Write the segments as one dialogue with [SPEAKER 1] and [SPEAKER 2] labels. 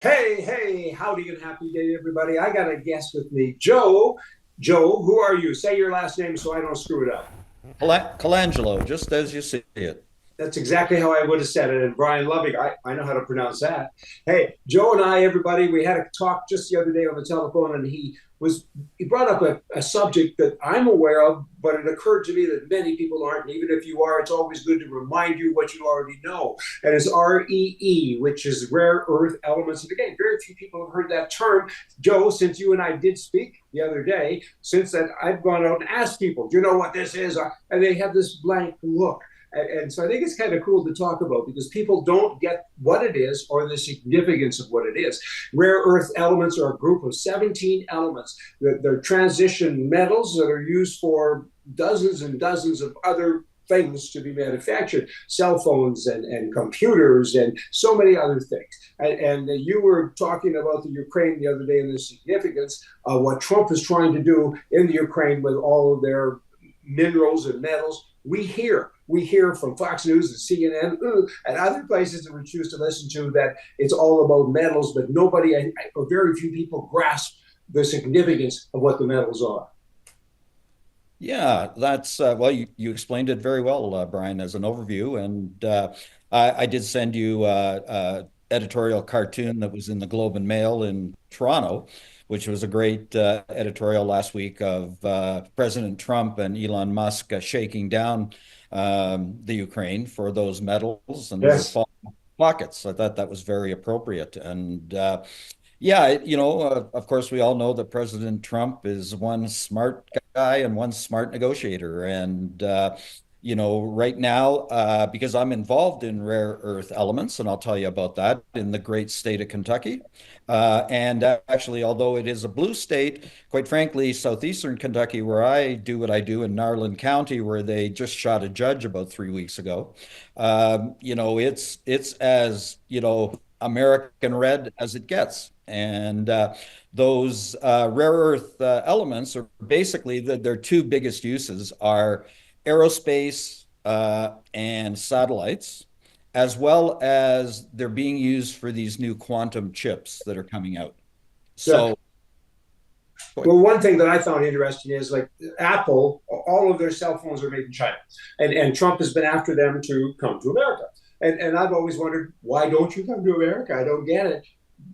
[SPEAKER 1] Hey, howdy and happy day, everybody. I got a guest with me, Joe. Joe, who are you? Say your last name so I don't screw it up.
[SPEAKER 2] Colangelo, just as you see it.
[SPEAKER 1] That's exactly how I would have said it. And Brian Loving, I know how to pronounce that. Hey, Joe and I, everybody, we had a talk just the other day on the telephone, and he brought up a subject that I'm aware of, but it occurred to me that many people aren't. And even if you are, it's always good to remind you what you already know. And it's REE, which is rare earth elements. And again, very few people have heard that term. Joe, since you and I did speak the other day, since that I've gone out and asked people, do you know what this is? And they have this blank look. And so I think it's kind of cool to talk about because people don't get what it is or the significance of what it is. Rare earth elements are a group of 17 elements. They're transition metals that are used for dozens and dozens of other things to be manufactured, cell phones and computers and so many other things. And you were talking about the Ukraine the other day and the significance of what Trump is trying to do in the Ukraine with all of their minerals and metals. We hear from Fox News and CNN and other places that we choose to listen to that it's all about metals, but nobody or very few people grasp the significance of what the metals are.
[SPEAKER 2] Yeah, that's well, you explained it very well, Brian, as an overview. And I did send you editorial cartoon that was in the Globe and Mail in Toronto, which was a great editorial last week of President Trump and Elon Musk shaking down the Ukraine for those metals and their
[SPEAKER 1] Yes.
[SPEAKER 2] pockets. I thought that was very appropriate. And yeah, of course, we all know that President Trump is one smart guy and one smart negotiator. And, right now, because I'm involved in rare earth elements, and I'll tell you about that in the great state of Kentucky. And actually, although it is a blue state, quite frankly, southeastern Kentucky, where I do what I do in Narland County, where they just shot a judge about 3 weeks ago, it's as, American red as it gets. And those rare earth elements are basically their two biggest uses are aerospace and satellites, as well as they're being used for these new quantum chips that are coming out.
[SPEAKER 1] Yeah.
[SPEAKER 2] So,
[SPEAKER 1] Well, one thing that I found interesting is like Apple, all of their cell phones are made in China, and Trump has been after them to come to America. And I've always wondered, why don't you come to America? I don't get it.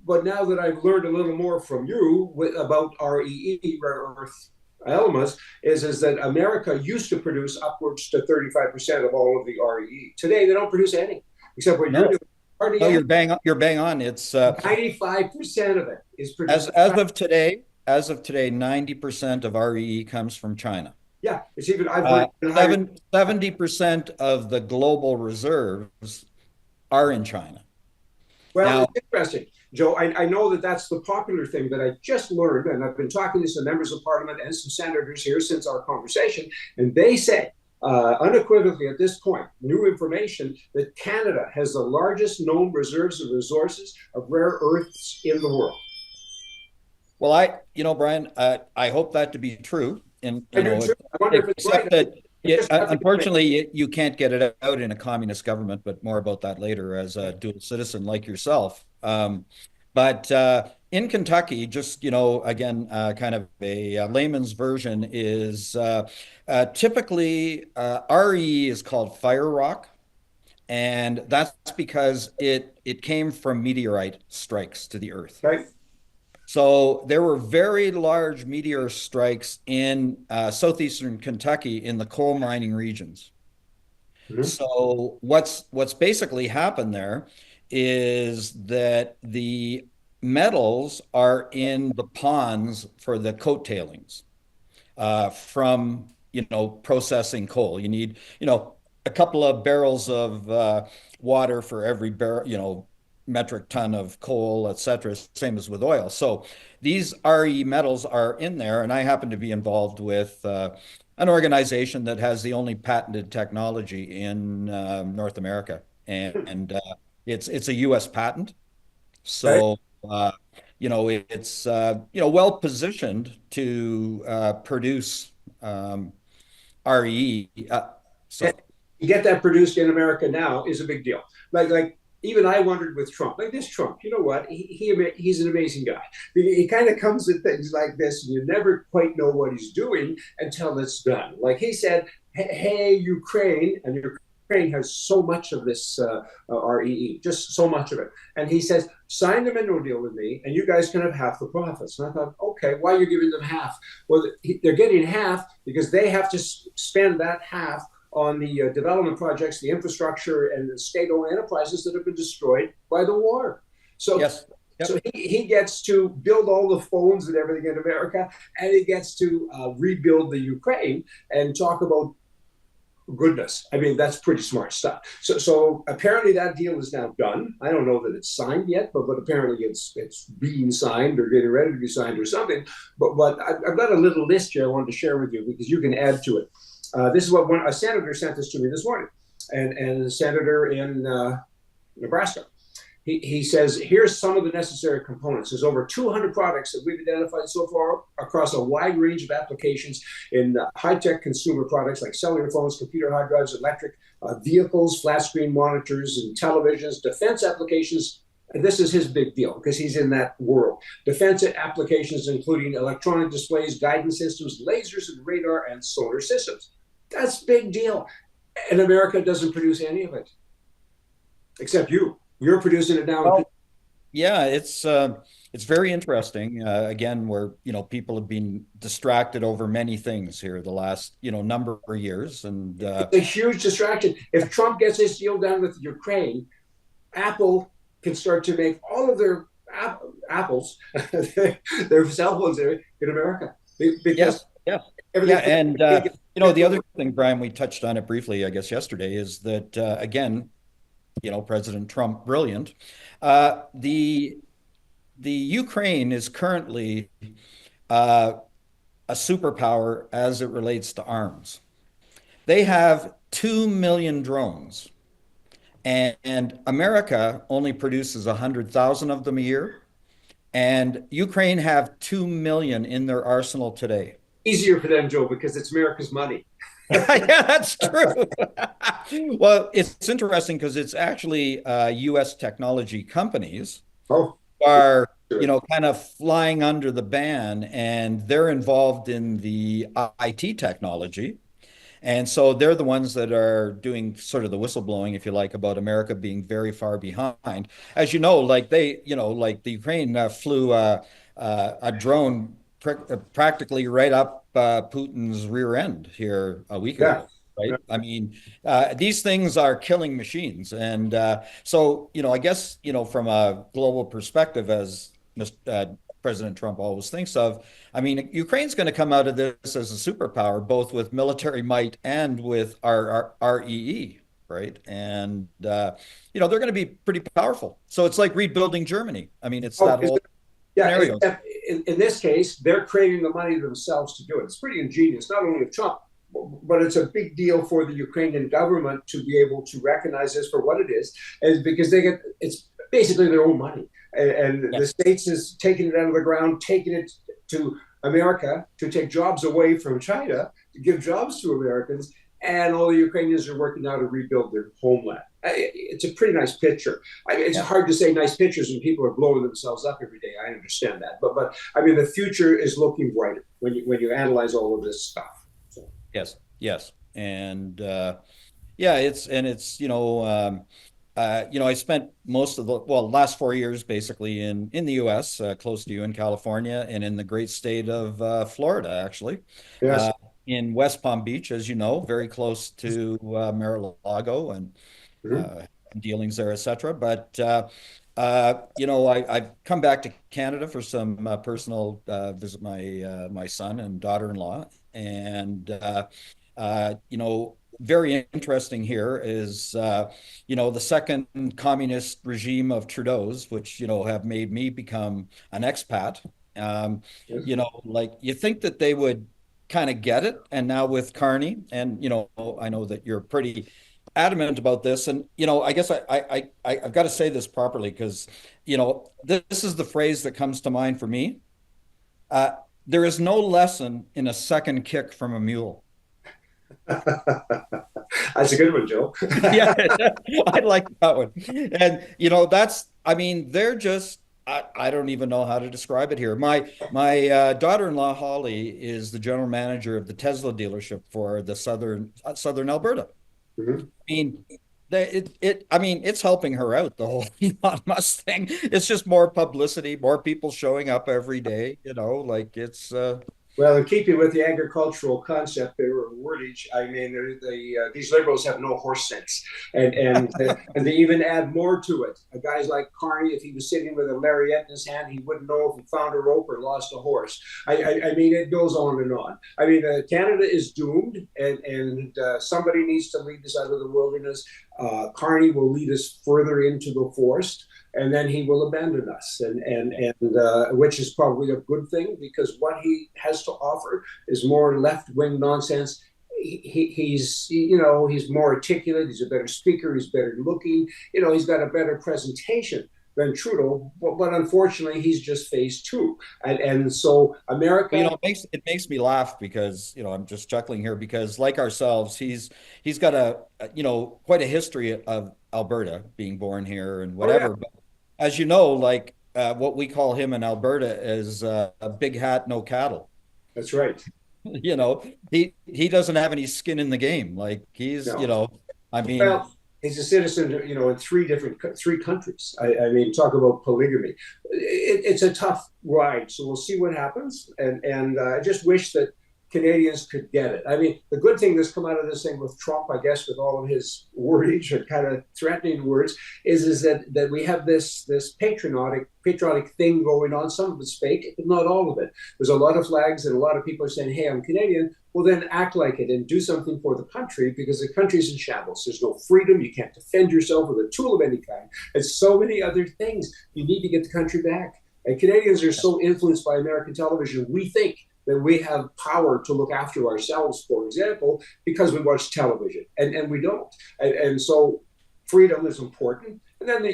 [SPEAKER 1] But now that I've learned a little more from you about REE, rare earth elements, is that America used to produce upwards to 35% of all of the REE. Today, they don't produce any, except what you're
[SPEAKER 2] no,
[SPEAKER 1] doing. Hardly
[SPEAKER 2] no,
[SPEAKER 1] any.
[SPEAKER 2] you're bang on. It's
[SPEAKER 1] 95% of it is
[SPEAKER 2] as
[SPEAKER 1] produced.
[SPEAKER 2] as of today, 90% of REE comes from China.
[SPEAKER 1] Yeah, it's even, I've heard even higher.
[SPEAKER 2] 70% of the global reserves are in China.
[SPEAKER 1] Well,
[SPEAKER 2] Now,
[SPEAKER 1] it's interesting, Joe. I know that that's the popular thing that I just learned, and I've been talking to some members of parliament and some senators here since our conversation, and they say unequivocally at this point, new information that Canada has the largest known reserves of resources of rare earths in the world.
[SPEAKER 2] well, Brian, I hope that to be true. And,
[SPEAKER 1] I do too. I wonder if it's right.
[SPEAKER 2] except that
[SPEAKER 1] I just have to
[SPEAKER 2] unfortunately, you can't get it out in a communist government, but more about that later as a dual citizen like yourself. But in Kentucky, just, again, kind of a layman's version is typically RE is called fire rock. And that's because it came from meteorite strikes to the earth.
[SPEAKER 1] right.
[SPEAKER 2] So there were very large meteor strikes in southeastern Kentucky in the coal mining regions.
[SPEAKER 1] Mm-hmm.
[SPEAKER 2] So what's basically happened there is that the metals are in the ponds for the coat tailings from processing coal. You need a couple of barrels of water for every barrel, metric ton of coal, et cetera, same as with oil. So these RE metals are in there, and I happen to be involved with an organization that has the only patented technology in North America, and it's a U.S. patent.
[SPEAKER 1] Right.
[SPEAKER 2] So it's well positioned to produce RE.
[SPEAKER 1] And
[SPEAKER 2] So
[SPEAKER 1] to get that produced in America now is a big deal. Like even I wondered with Trump, like this Trump, you know what? He's an amazing guy. He kind of comes at things like this, and you never quite know what he's doing until it's done. Like he said, "Hey, Ukraine," and Ukraine has so much of this REE, just so much of it. And he says, "Sign the mineral deal with me, and you guys can have half the profits." And I thought, okay, why are you giving them half? Well, they're getting half because they have to spend that half on the development projects, the infrastructure, and the state-owned enterprises that have been destroyed by the war. So,
[SPEAKER 2] Yes.
[SPEAKER 1] so
[SPEAKER 2] Yep.
[SPEAKER 1] he gets to build all the phones and everything in America, and he gets to rebuild the Ukraine and talk about goodness. I mean, that's pretty smart stuff. So apparently that deal is now done. I don't know that it's signed yet, but apparently it's being signed or getting ready to be signed or something. But I've got a little list here I wanted to share with you because you can add to it. This is what a senator sent this to me this morning, and a senator in Nebraska. He says, here's some of the necessary components. There's over 200 products that we've identified so far across a wide range of applications in high-tech consumer products like cellular phones, computer hard drives, electric vehicles, flat screen monitors, and televisions, defense applications. And this is his big deal because he's in that world. Defense applications including electronic displays, guidance systems, lasers and radar, and solar systems. That's a big deal. And America doesn't produce any of it, except you. You're producing it now.
[SPEAKER 2] Well, yeah, it's very interesting. Again, where people have been distracted over many things here the last number of years, and
[SPEAKER 1] It's a huge distraction. If Trump gets this deal done with Ukraine, Apple can start to make all of their apples, their cell phones in America because
[SPEAKER 2] yes, yeah, yeah,
[SPEAKER 1] everything.
[SPEAKER 2] and the other thing, Brian, we touched on it briefly, I guess, yesterday, is that again, President Trump, brilliant. The Ukraine is currently uh, a superpower as it relates to arms. They have 2 million drones, and America only produces 100,000 of them a year, and Ukraine have 2 million in their arsenal today.
[SPEAKER 1] Easier for them, Joe, because it's America's money.
[SPEAKER 2] Yeah, that's true. Well, it's interesting because it's actually US technology companies
[SPEAKER 1] Oh,
[SPEAKER 2] are,
[SPEAKER 1] sure.
[SPEAKER 2] kind of flying under the ban, and they're involved in the IT technology. And so they're the ones that are doing sort of the whistleblowing, if you like, about America being very far behind. As you know, like the Ukraine flew a drone practically right up Putin's rear end here a week
[SPEAKER 1] Yeah.
[SPEAKER 2] ago. Right. I mean, these things are killing machines. And so, I guess, from a global perspective, as President Trump always thinks of, I mean, Ukraine's going to come out of this as a superpower, both with military might and with our REE, right? And they're going to be pretty powerful. So it's like rebuilding Germany. I mean, it's
[SPEAKER 1] Oh,
[SPEAKER 2] that whole
[SPEAKER 1] yeah.
[SPEAKER 2] scenario.
[SPEAKER 1] In this case, they're creating the money themselves to do it. It's pretty ingenious, not only of Trump, but it's a big deal for the Ukrainian government to be able to recognize this for what it is, and because it's basically their own money, and
[SPEAKER 2] Yeah,
[SPEAKER 1] the states is taking it out of the ground, taking it to America to take jobs away from China to give jobs to Americans, and all the Ukrainians are working now to rebuild their homeland. It's a pretty nice picture. I mean, it's
[SPEAKER 2] yeah,
[SPEAKER 1] hard to say nice pictures when people are blowing themselves up every day. I understand that, but I mean, the future is looking brighter when you analyze all of this stuff. So.
[SPEAKER 2] yes, yes. And yeah, I spent most of the last 4 years basically in the U.S., close to you in California, and in the great state of Florida, actually,
[SPEAKER 1] Yes.
[SPEAKER 2] uh, in West Palm Beach, as you know, very close to Mar-a-Lago and
[SPEAKER 1] Mm-hmm.
[SPEAKER 2] uh, dealings there, etc. But I've come back to Canada for some personal visit my son and daughter-in-law, and very interesting here is the second communist regime of Trudeau's, which have made me become an expat. Um,
[SPEAKER 1] Yes.
[SPEAKER 2] like you think that they would kind of get it, and now with Carney, and I know that you're pretty adamant about this, and I guess I've got to say this properly because this is the phrase that comes to mind for me. Uh, there is no lesson in a second kick from a mule.
[SPEAKER 1] That's a good one, Joe.
[SPEAKER 2] Yeah, I like that one. And that's, I mean, they're just, I don't even know how to describe it here. My daughter-in-law Holly is the general manager of the Tesla dealership for the southern Alberta.
[SPEAKER 1] Mhm.
[SPEAKER 2] I mean, I mean, it's helping her out, the whole Elon Musk thing. It's just more publicity, more people showing up every day, like it's
[SPEAKER 1] Well, in keeping with the agricultural concept or wordage, I mean, these liberals have no horse sense, and they even add more to it. Guys like Carney, if he was sitting with a lariat in his hand, he wouldn't know if he found a rope or lost a horse. I mean, it goes on and on. I mean, Canada is doomed, and somebody needs to lead us out of the wilderness. Carney will lead us further into the forest, and then he will abandon us, and which is probably a good thing because what he has to offer is more left wing nonsense. He's more articulate. He's a better speaker. He's better looking. He's got a better presentation than Trudeau, but unfortunately, he's just phase two, and so
[SPEAKER 2] Well,
[SPEAKER 1] America.
[SPEAKER 2] it makes me laugh because, I'm just chuckling here because like ourselves, he's got quite a history of Alberta being born here and
[SPEAKER 1] Oh yeah,
[SPEAKER 2] whatever. But as you know, like what we call him in Alberta is a big hat, no cattle.
[SPEAKER 1] that's right.
[SPEAKER 2] You know, he doesn't have any skin in the game. Like
[SPEAKER 1] No.
[SPEAKER 2] I mean,
[SPEAKER 1] Well, he's a citizen, in three countries. I mean, talk about polygamy. It's a tough ride, so we'll see what happens. And I just wish that Canadians could get it. I mean, the good thing that's come out of this thing with Trump, I guess, with all of his wordage and kind of threatening words, is that we have this patriotic thing going on. Some of it's fake, but not all of it. There's a lot of flags, and a lot of people are saying, "Hey, I'm Canadian." Well, then act like it and do something for the country because the country's in shambles. There's no freedom. You can't defend yourself with a tool of any kind. And so many other things. You need to get the country back. And Canadians are so influenced by American television, we think that we have power to look after ourselves, for example, because we watch television, and we don't. And so freedom is important. And then,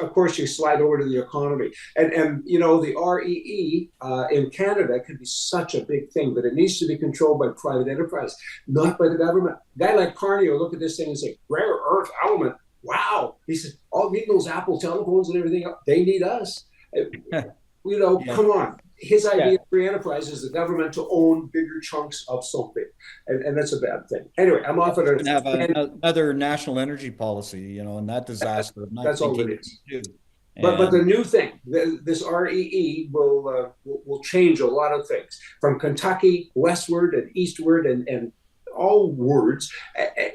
[SPEAKER 1] of course, you slide over to the economy. And the REE in Canada could be such a big thing, but it needs to be controlled by private enterprise, not by the government. A guy like Carney will look at this thing and say, rare earth element. Wow. He says, all need those Apple telephones and everything. They need us.
[SPEAKER 2] yeah,
[SPEAKER 1] Come on. His
[SPEAKER 2] yeah.
[SPEAKER 1] idea of free enterprise is the government to own bigger chunks of something, and that's a bad thing. Anyway, I'm off at
[SPEAKER 2] And have
[SPEAKER 1] a.
[SPEAKER 2] another national energy policy, and that disaster of
[SPEAKER 1] That's all it is.
[SPEAKER 2] 1982.
[SPEAKER 1] But the
[SPEAKER 2] And
[SPEAKER 1] new thing, this REE will change a lot of things from Kentucky westward and eastward and all words,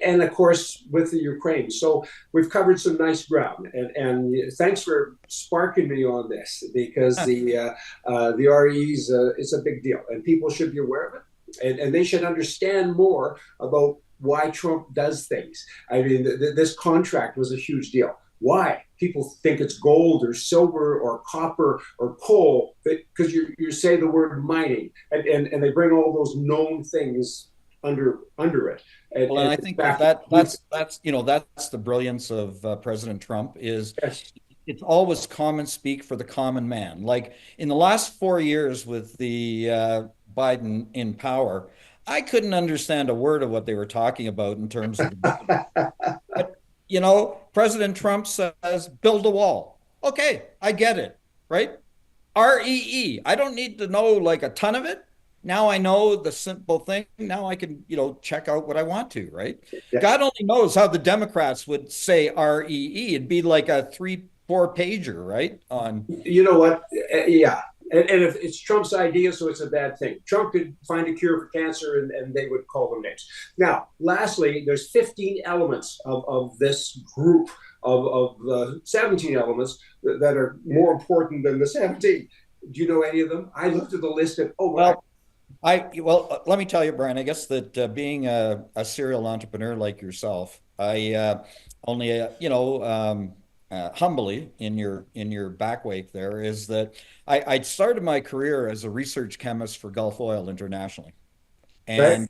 [SPEAKER 1] and of course with the Ukraine. So we've covered some nice ground, and thanks for sparking me on this because the REs it's a big deal, and people should be aware of it, and they should understand more about why Trump does things. I mean, this contract was a huge deal. Why? People think it's gold or silver or copper or coal because you say the word mining, and they bring all those known things under it.
[SPEAKER 2] well, and
[SPEAKER 1] And
[SPEAKER 2] I
[SPEAKER 1] in
[SPEAKER 2] think that,
[SPEAKER 1] fact,
[SPEAKER 2] that that's the brilliance of President Trump is
[SPEAKER 1] yes,
[SPEAKER 2] it's always common speak for the common man. Like in the last 4 years with the Biden in power, I couldn't understand a word of what they were talking about in terms of the budget. But, President Trump says, build a wall. Okay, I get it, right? REE. I don't need to know like a ton of it. Now I know the simple thing. Now I can, check out what I want to, right?
[SPEAKER 1] yeah.
[SPEAKER 2] God only knows how the Democrats would say REE. It'd be like a 3, 4 pager, right? On
[SPEAKER 1] You know what? Yeah. And if it's Trump's idea, so it's a bad thing. Trump could find a cure for cancer, and they would call them names. Now, lastly, there's 15 elements of this group of the 17 elements that are more important than the 17. Do you know any of them? I looked at the list and oh my.
[SPEAKER 2] well, let me tell you, Brian. I guess that being a serial entrepreneur like yourself, I only humbly in your back wake there is that I started my career as a research chemist for Gulf Oil internationally,
[SPEAKER 1] Right?
[SPEAKER 2] and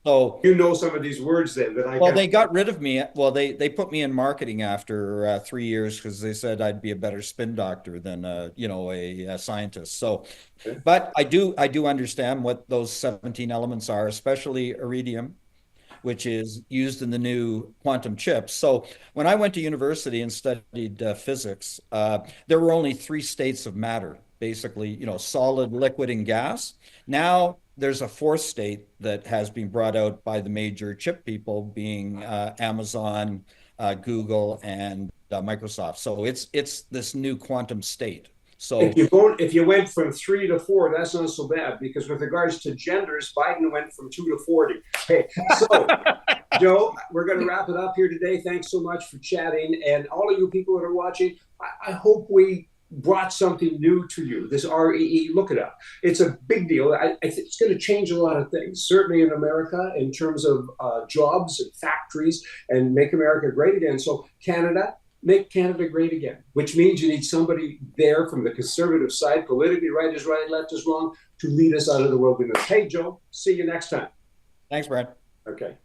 [SPEAKER 2] so
[SPEAKER 1] You know some of these words then that I
[SPEAKER 2] well
[SPEAKER 1] can.
[SPEAKER 2] they got rid of me. Well, they put me in marketing after 3 years because they said I'd be a better spin doctor than a scientist. So, but I do understand what those 17 elements are, especially iridium, which is used in the new quantum chips. So when I went to university and studied physics, there were only three states of matter, basically, solid, liquid, and gas. Now there's a fourth state that has been brought out by the major chip people, being Amazon, Google, and Microsoft. So it's this new quantum state. So
[SPEAKER 1] If you went from 3 to 4, that's not so bad, because with regards to genders, Biden went from 2 to 40. Hey, so Joe, we're going to wrap it up here today. Thanks so much for chatting, and all of you people that are watching, I hope we brought something new to you. This REE, look it up. It's a big deal. I think it's going to change a lot of things, certainly in America, in terms of jobs and factories, and make America great again. So Canada, make Canada great again, which means you need somebody there from the conservative side, politically right is right, left is wrong, to lead us out of the wilderness. Hey, Joe, see you next time.
[SPEAKER 2] thanks, Brad.
[SPEAKER 1] Okay.